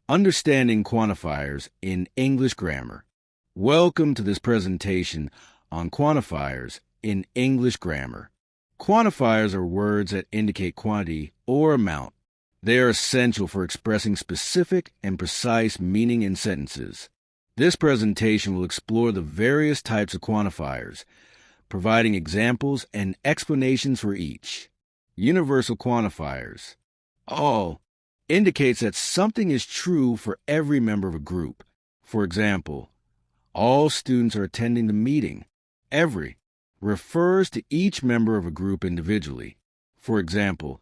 Understanding Quantifiers in English Grammar. Welcome to this presentation on quantifiers in English grammar. Quantifiers are words that indicate quantity or amount. They are essential for expressing specific and precise meaning in sentences. This presentation will explore the various types of quantifiers, providing examples and explanations for each. Universal quantifiers. All indicates that something is true for every member of a group. For example, all students are attending the meeting. Every refers to each member of a group individually. For example,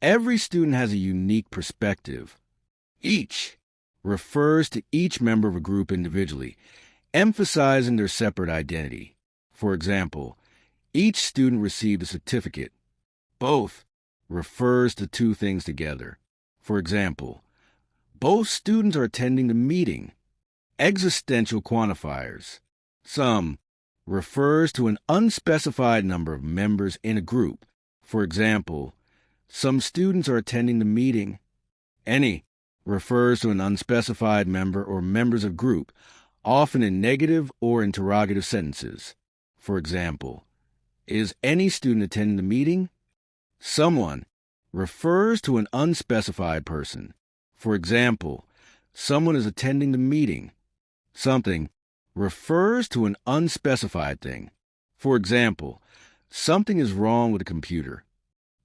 every student has a unique perspective. Each refers to each member of a group individually, emphasizing their separate identity. For example, each student received a certificate. Both refers to two things together. For example, both students are attending the meeting. Existential quantifiers. Some refers to an unspecified number of members in a group. For example, some students are attending the meeting. Any refers to an unspecified member or members of group, often in negative or interrogative sentences. For example, is any student attending the meeting? Someone refers to an unspecified person. For example, someone is attending the meeting. Something refers to an unspecified thing. For example, something is wrong with a computer.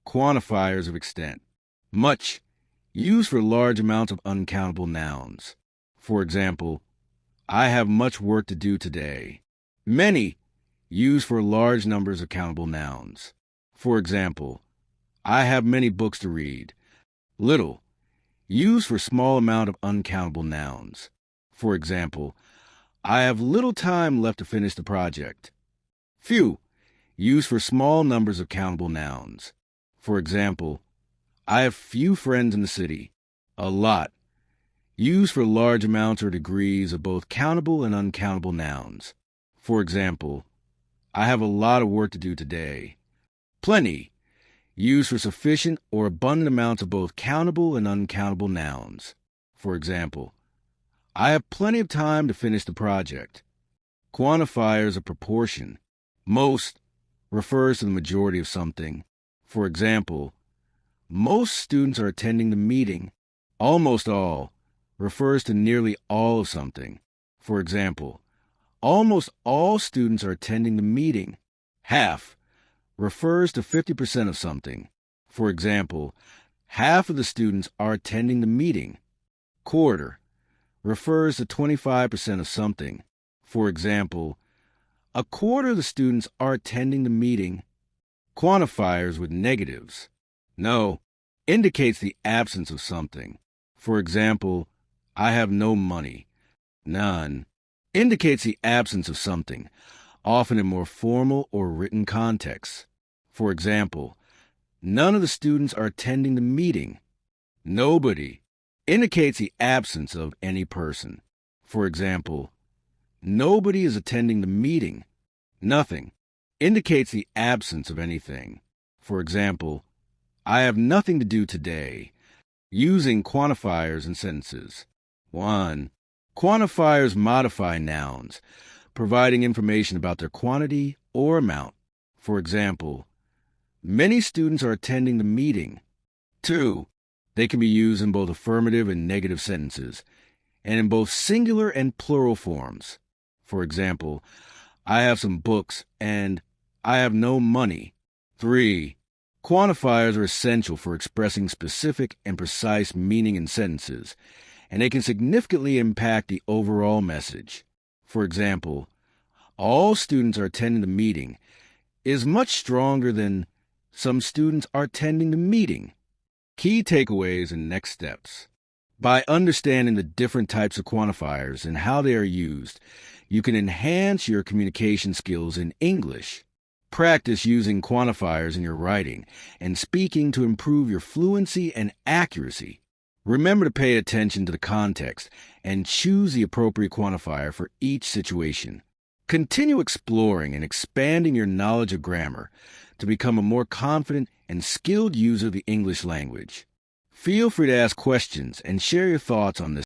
Quantifiers of extent. Much, used for large amounts of uncountable nouns. For example, I have much work to do today. Many, used for large numbers of countable nouns. For example, I have many books to read. Little, used for small amount of uncountable nouns. For example, I have little time left to finish the project. Few, used for small numbers of countable nouns. For example, I have few friends in the city. A lot, used for large amounts or degrees of both countable and uncountable nouns. For example, I have a lot of work to do today. Plenty, used for sufficient or abundant amounts of both countable and uncountable nouns. For example, I have plenty of time to finish the project. Quantifiers of proportion. Most refers to the majority of something. For example, most students are attending the meeting. Almost all refers to nearly all of something. For example, almost all students are attending the meeting. Half refers to 50% of something. For example, half of the students are attending the meeting. Quarter refers to 25% of something. For example, a quarter of the students are attending the meeting. Quantifiers with negatives. No indicates the absence of something. For example, I have no money. None indicates the absence of something, often in more formal or written contexts. For example, none of the students are attending the meeting. Nobody indicates the absence of any person. For example, nobody is attending the meeting. Nothing indicates the absence of anything. For example, I have nothing to do today. Using quantifiers in sentences. 1. Quantifiers modify nouns, providing information about their quantity or amount. For example, many students are attending the meeting. 2. They can be used in both affirmative and negative sentences, and in both singular and plural forms. For example, I have some books and I have no money. 3. Quantifiers are essential for expressing specific and precise meaning in sentences, and they can significantly impact the overall message. For example, all students are attending the meeting is much stronger than some students are attending the meeting. Key takeaways and next steps. By understanding the different types of quantifiers and how they are used, you can enhance your communication skills in English. Practice using quantifiers in your writing and speaking to improve your fluency and accuracy. Remember to pay attention to the context and choose the appropriate quantifier for each situation. Continue exploring and expanding your knowledge of grammar to become a more confident and skilled user of the English language. Feel free to ask questions and share your thoughts on this